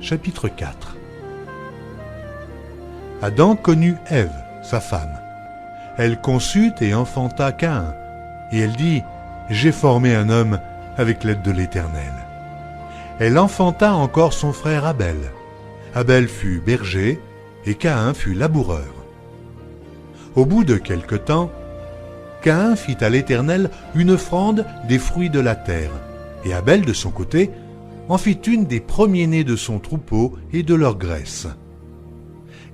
Chapitre 4. Adam connut Ève, sa femme. Elle conçut et enfanta Caïn, et elle dit « J'ai formé un homme avec l'aide de l'Éternel. » Elle enfanta encore son frère Abel. Abel fut berger, et Caïn fut laboureur. Au bout de quelque temps, Caïn fit à l'Éternel une offrande des fruits de la terre, et Abel, de son côté, en fit une des premiers-nés de son troupeau et de leur graisse.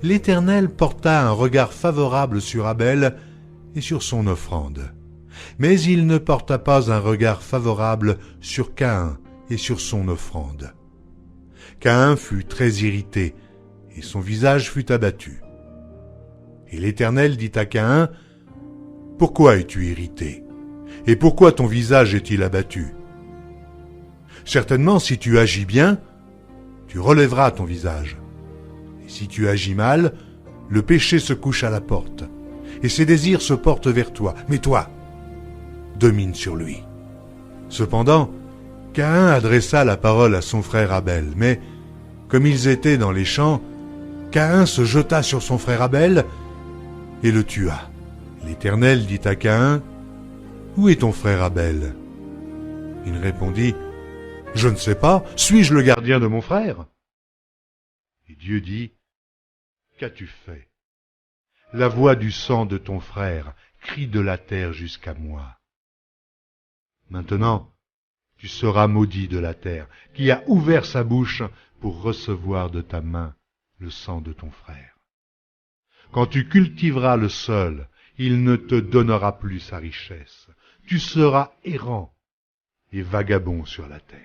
L'Éternel porta un regard favorable sur Abel et sur son offrande, mais il ne porta pas un regard favorable sur Caïn et sur son offrande. Caïn fut très irrité, et son visage fut abattu. Et l'Éternel dit à Caïn, « Pourquoi es-tu irrité? Et pourquoi ton visage est-il abattu? Certainement, si tu agis bien, tu relèveras ton visage. Et si tu agis mal, le péché se couche à la porte, et ses désirs se portent vers toi. Mais toi, domine sur lui. » Cependant, Caïn adressa la parole à son frère Abel, mais, comme ils étaient dans les champs, Caïn se jeta sur son frère Abel et le tua. L'Éternel dit à Caïn, « Où est ton frère Abel ?» Il répondit, « Je ne sais pas, suis-je le gardien de mon frère ?» Et Dieu dit, « Qu'as-tu fait? La voix du sang de ton frère crie de la terre jusqu'à moi. Maintenant, tu seras maudit de la terre, qui a ouvert sa bouche pour recevoir de ta main le sang de ton frère. Quand tu cultiveras le sol, il ne te donnera plus sa richesse. Tu seras errant et vagabond sur la terre. »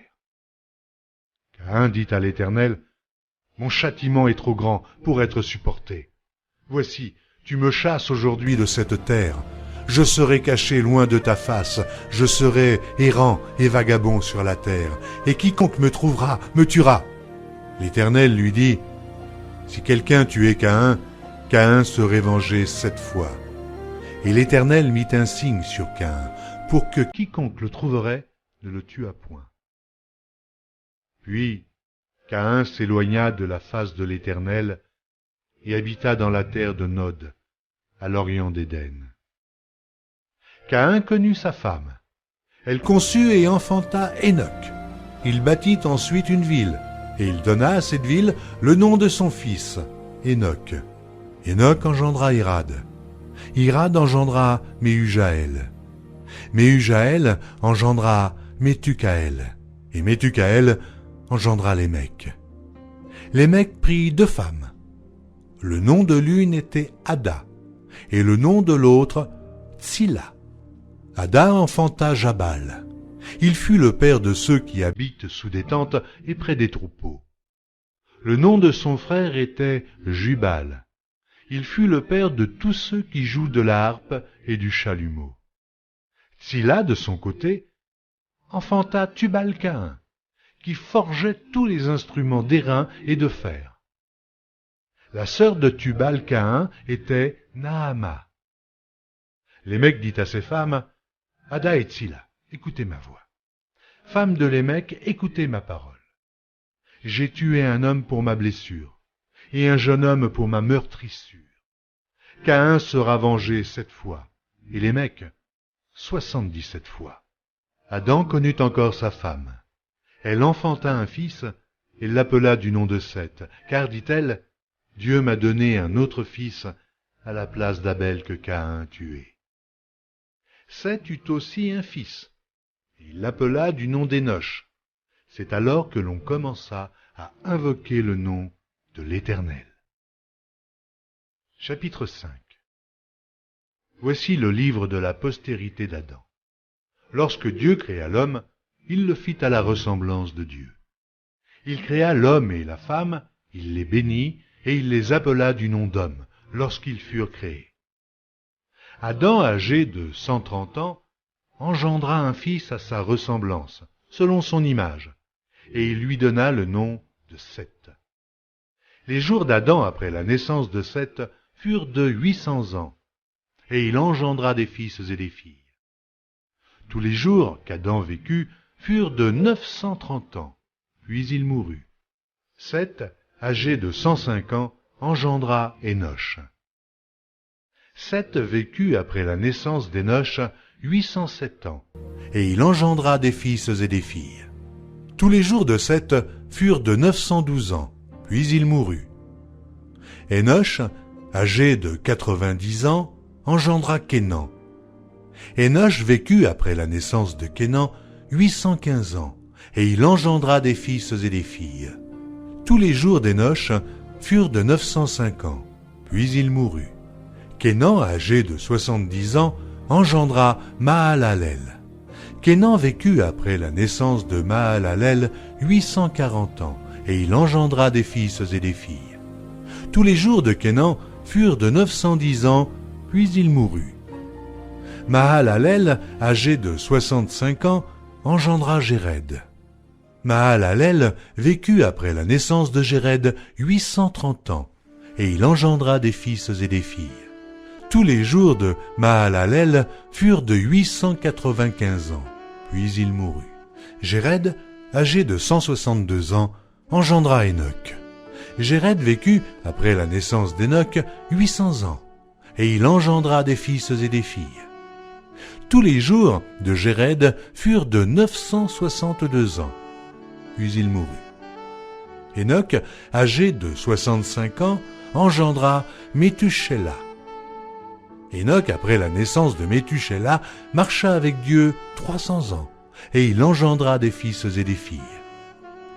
Caïn dit à l'Éternel, « Mon châtiment est trop grand pour être supporté. Voici, tu me chasses aujourd'hui de cette terre. Je serai caché loin de ta face, je serai errant et vagabond sur la terre, et quiconque me trouvera me tuera. » L'Éternel lui dit, « Si quelqu'un tuait Caïn, Caïn serait vengé 7 fois. » Et l'Éternel mit un signe sur Caïn, pour que quiconque le trouverait ne le tuât point. Puis Caïn s'éloigna de la face de l'Éternel et habita dans la terre de Nod, à l'orient d'Éden. Caïn connut sa femme. Elle conçut et enfanta Hénoc. Il bâtit ensuite une ville, et il donna à cette ville le nom de son fils, Hénoc. Hénoc engendra Irad. Irad engendra Méhujaël. Méhujaël engendra Métucaël. Et Métucaël engendra Lémec. Lémec prit 2 femmes. Le nom de l'une était Ada, et le nom de l'autre Tsilla. Ada enfanta Jabal. Il fut le père de ceux qui habitent sous des tentes et près des troupeaux. Le nom de son frère était Jubal. Il fut le père de tous ceux qui jouent de la harpe et du chalumeau. Tsilla, de son côté, enfanta Tubal-Caïn, qui forgeait tous les instruments d'airain et de fer. La sœur de Tubal-Caïn était Naama. Lémec dit à ses femmes, « Ada et Tsilla, écoutez ma voix. Femmes de Lémec, écoutez ma parole. J'ai tué un homme pour ma blessure, et un jeune homme pour ma meurtrissure. Caïn sera vengé 7 fois, et Lémec 77 fois. » Adam connut encore sa femme. Elle enfanta un fils, et l'appela du nom de Seth, car, dit-elle, « Dieu m'a donné un autre fils à la place d'Abel que Caïn tué. » Seth eut aussi un fils, et il l'appela du nom d'Énoch. C'est alors que l'on commença à invoquer le nom de l'Éternel. Chapitre 5. Voici le livre de la postérité d'Adam. Lorsque Dieu créa l'homme, il le fit à la ressemblance de Dieu. Il créa l'homme et la femme, il les bénit, et il les appela du nom d'homme, lorsqu'ils furent créés. Adam, âgé de 130 ans, engendra un fils à sa ressemblance, selon son image, et il lui donna le nom de Seth. Les jours d'Adam après la naissance de Seth furent de 800 ans, et il engendra des fils et des filles. Tous les jours qu'Adam vécut furent de 930 ans, puis il mourut. Seth, âgé de 105 ans, engendra Énoch. Seth vécut après la naissance d'Énoch 807 ans, et il engendra des fils et des filles. Tous les jours de Seth furent de 912 ans, puis il mourut. Énoch, âgé de 90 ans, engendra Kénan. Énoch vécut après la naissance de Kénan 815 ans, et il engendra des fils et des filles. Tous les jours d'Énoch furent de 905 ans, puis il mourut. Kénan, âgé de 70 ans, engendra Mahalalel. Kénan vécut après la naissance de Mahalalel 840 ans, et il engendra des fils et des filles. Tous les jours de Kénan furent de 910 ans, puis il mourut. Mahalalel, âgé de 65 ans, engendra Jéred. Mahalalel vécut après la naissance de Jéred 830 ans, et il engendra des fils et des filles. Tous les jours de Mahalalel furent de 895 ans, puis il mourut. Jéred, âgé de 162 ans, engendra Énoch. Jéred vécut, après la naissance d'Énoch, 800 ans, et il engendra des fils et des filles. Tous les jours de Jéred furent de 962 ans, puis il mourut. Énoch, âgé de 65 ans, engendra Méthusélah. Énoch, après la naissance de Méthusélah, marcha avec Dieu 300 ans, et il engendra des fils et des filles.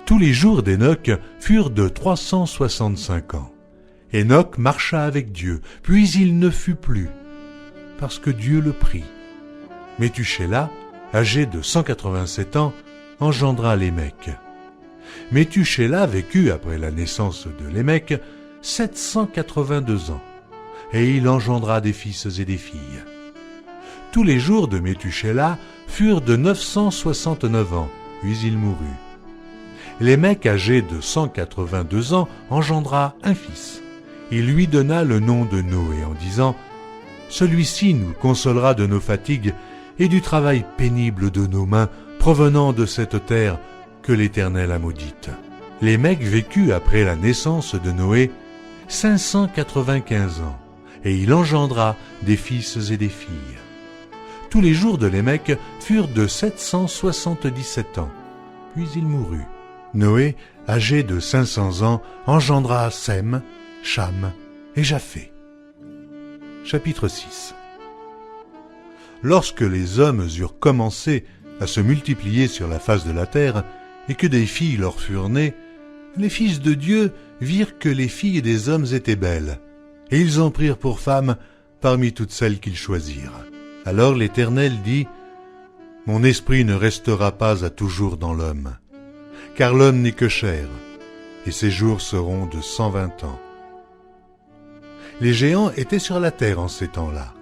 Tous les jours d'Énoch furent de 365 ans. Énoch marcha avec Dieu, puis il ne fut plus, parce que Dieu le prit. Méthusélah, âgé de 187 ans, engendra Lémec. Méthusélah vécut après la naissance de Lémec 782 ans, et il engendra des fils et des filles. Tous les jours de Méthusélah furent de 969 ans, puis il mourut. Lémec, âgé de 182 ans, engendra un fils. Il lui donna le nom de Noé en disant « Celui-ci nous consolera de nos fatigues et du travail pénible de nos mains provenant de cette terre que l'Éternel a maudite. » Lémec vécut après la naissance de Noé 595 ans, et il engendra des fils et des filles. Tous les jours de Lémec furent de 777 ans, puis il mourut. Noé, âgé de 500 ans, engendra Sem, Cham et Japheth. Chapitre 6. Lorsque les hommes eurent commencé à se multiplier sur la face de la terre, et que des filles leur furent nées, les fils de Dieu virent que les filles des hommes étaient belles, et ils en prirent pour femmes parmi toutes celles qu'ils choisirent. Alors l'Éternel dit, « Mon esprit ne restera pas à toujours dans l'homme, car l'homme n'est que chair, et ses jours seront de 120 ans. » Les géants étaient sur la terre en ces temps-là,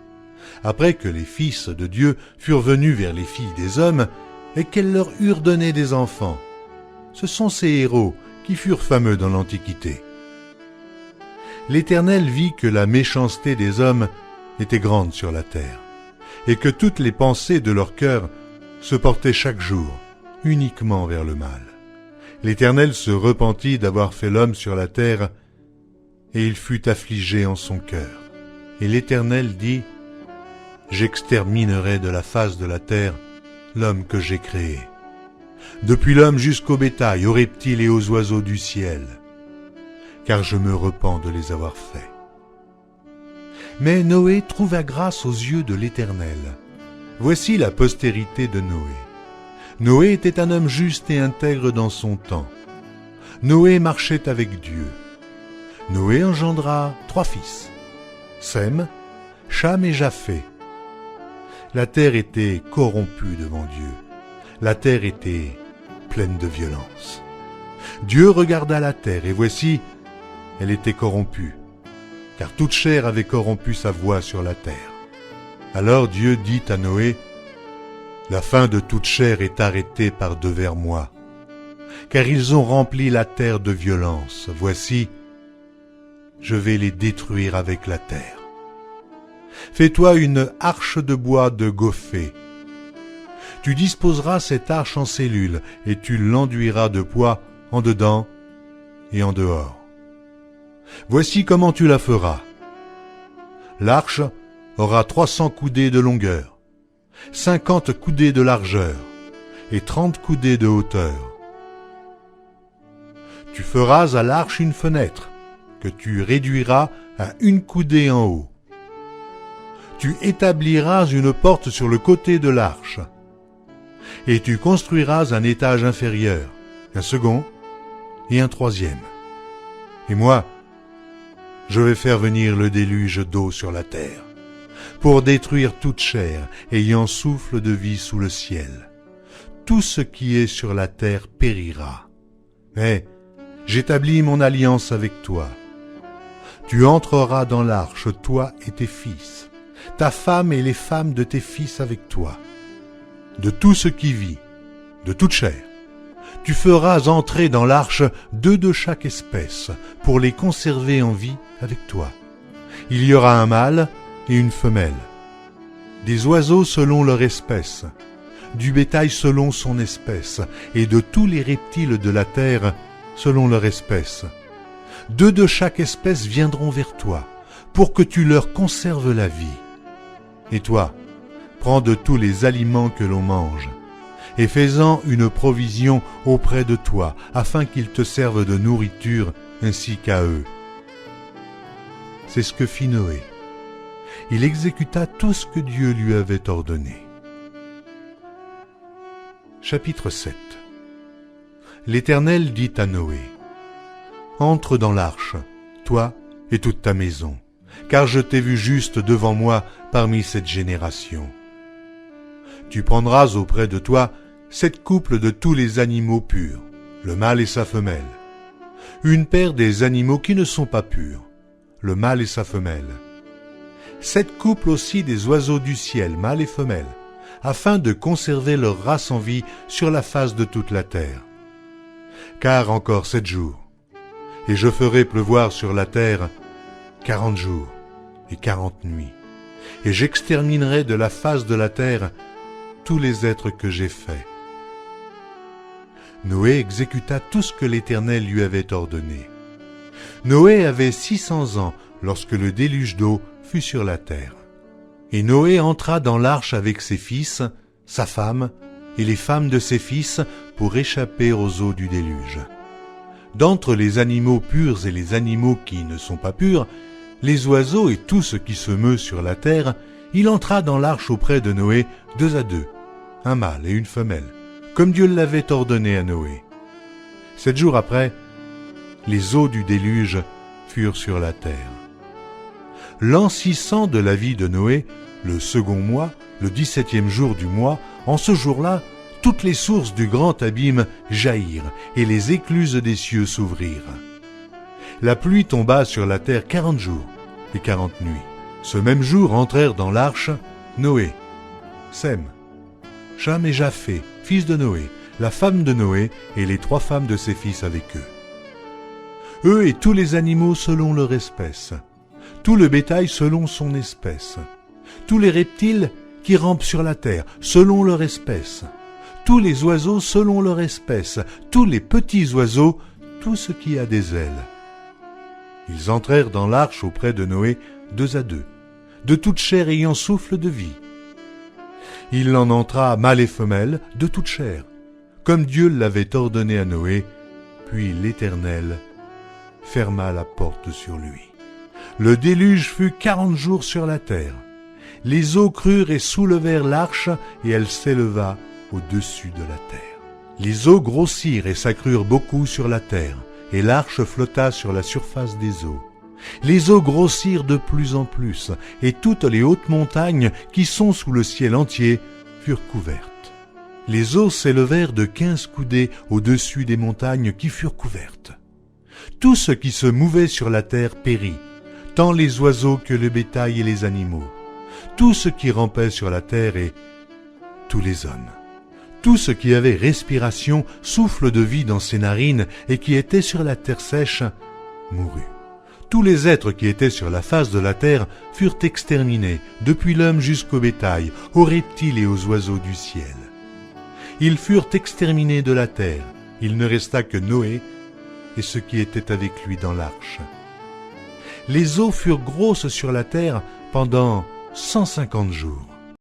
après que les fils de Dieu furent venus vers les filles des hommes, et qu'elles leur eurent donné des enfants. Ce sont ces héros qui furent fameux dans l'Antiquité. L'Éternel vit que la méchanceté des hommes était grande sur la terre, et que toutes les pensées de leur cœur se portaient chaque jour uniquement vers le mal. L'Éternel se repentit d'avoir fait l'homme sur la terre, et il fut affligé en son cœur. Et l'Éternel dit, « J'exterminerai de la face de la terre l'homme que j'ai créé, depuis l'homme jusqu'au bétail, aux reptiles et aux oiseaux du ciel, car je me repens de les avoir faits. » Mais Noé trouva grâce aux yeux de l'Éternel. Voici la postérité de Noé. Noé était un homme juste et intègre dans son temps. Noé marchait avec Dieu. Noé engendra 3 fils, Sem, Cham et Japheth. La terre était corrompue devant Dieu. La terre était pleine de violence. Dieu regarda la terre, et voici, elle était corrompue, car toute chair avait corrompu sa voie sur la terre. Alors Dieu dit à Noé, « La fin de toute chair est arrêtée par devers moi, car ils ont rempli la terre de violence. Voici, je vais les détruire avec la terre. Fais-toi une arche de bois de gophée. Tu disposeras cette arche en cellules, et tu l'enduiras de poix en dedans et en dehors. Voici comment tu la feras. L'arche aura 300 coudées de longueur, 50 coudées de largeur et 30 coudées de hauteur. Tu feras à l'arche une fenêtre, que tu réduiras à 1 coudée en haut. Tu établiras une porte sur le côté de l'arche, et tu construiras un étage inférieur, un second et un troisième. Et moi, je vais faire venir le déluge d'eau sur la terre, pour détruire toute chair ayant souffle de vie sous le ciel. Tout ce qui est sur la terre périra. Mais j'établis mon alliance avec toi. Tu entreras dans l'arche, toi et tes fils, ta femme et les femmes de tes fils avec toi. De tout ce qui vit, de toute chair, tu feras entrer dans l'arche 2 de chaque espèce, pour les conserver en vie avec toi. Il y aura un mâle et une femelle, des oiseaux selon leur espèce, du bétail selon son espèce, et de tous les reptiles de la terre selon leur espèce. 2 de chaque espèce viendront vers toi, pour que tu leur conserves la vie. Et toi, prends de tous les aliments que l'on mange, et fais-en une provision auprès de toi, afin qu'ils te servent de nourriture ainsi qu'à eux. C'est ce que fit Noé. Il exécuta tout ce que Dieu lui avait ordonné. Chapitre 7. L'Éternel dit à Noé: Entre dans l'arche, toi et toute ta maison, car je t'ai vu juste devant moi parmi cette génération. Tu prendras auprès de toi 7 couples de tous les animaux purs, le mâle et sa femelle, une paire des animaux qui ne sont pas purs, le mâle et sa femelle, 7 couples aussi des oiseaux du ciel, mâle et femelle, afin de conserver leur race en vie sur la face de toute la terre. Car encore 7 jours, et je ferai pleuvoir sur la terre 40 jours et 40 nuits, et j'exterminerai de la face de la terre tous les êtres que j'ai faits. Noé exécuta tout ce que l'Éternel lui avait ordonné. Noé avait 600 ans lorsque le déluge d'eau fut sur la terre. Et Noé entra dans l'arche avec ses fils, sa femme et les femmes de ses fils pour échapper aux eaux du déluge. D'entre les animaux purs et les animaux qui ne sont pas purs, les oiseaux et tout ce qui se meut sur la terre, il entra dans l'arche auprès de Noé 2 à 2, un mâle et une femelle, comme Dieu l'avait ordonné à Noé. 7 jours après, les eaux du déluge furent sur la terre. L'an 600 de la vie de Noé, le second mois, le 17e jour du mois, en ce jour-là, toutes les sources du grand abîme jaillirent et les écluses des cieux s'ouvrirent. La pluie tomba sur la terre 40 jours et 40 nuits. Ce même jour entrèrent dans l'arche Noé, Sem, Cham et Japheth, fils de Noé, la femme de Noé et les 3 femmes de ses fils avec eux. Eux et tous les animaux selon leur espèce, tout le bétail selon son espèce, tous les reptiles qui rampent sur la terre selon leur espèce, tous les oiseaux selon leur espèce, tous les petits oiseaux, tout ce qui a des ailes. Ils entrèrent dans l'arche auprès de Noé 2 à 2, de toute chair ayant souffle de vie. Il en entra mâle et femelle de toute chair, comme Dieu l'avait ordonné à Noé, puis l'Éternel ferma la porte sur lui. Le déluge fut 40 jours sur la terre. Les eaux crurent et soulevèrent l'arche, et elle s'éleva au-dessus de la terre. Les eaux grossirent et s'accrurent beaucoup sur la terre, et l'arche flotta sur la surface des eaux. Les eaux grossirent de plus en plus, et toutes les hautes montagnes qui sont sous le ciel entier furent couvertes. Les eaux s'élevèrent de 15 coudées au-dessus des montagnes qui furent couvertes. Tout ce qui se mouvait sur la terre périt, tant les oiseaux que le bétail et les animaux, tout ce qui rampait sur la terre et tous les hommes. Tout ce qui avait respiration, souffle de vie dans ses narines et qui était sur la terre sèche, mourut. Tous les êtres qui étaient sur la face de la terre furent exterminés, depuis l'homme jusqu'au bétail, aux reptiles et aux oiseaux du ciel. Ils furent exterminés de la terre. Il ne resta que Noé et ceux qui étaient avec lui dans l'arche. Les eaux furent grosses sur la terre pendant 150 jours.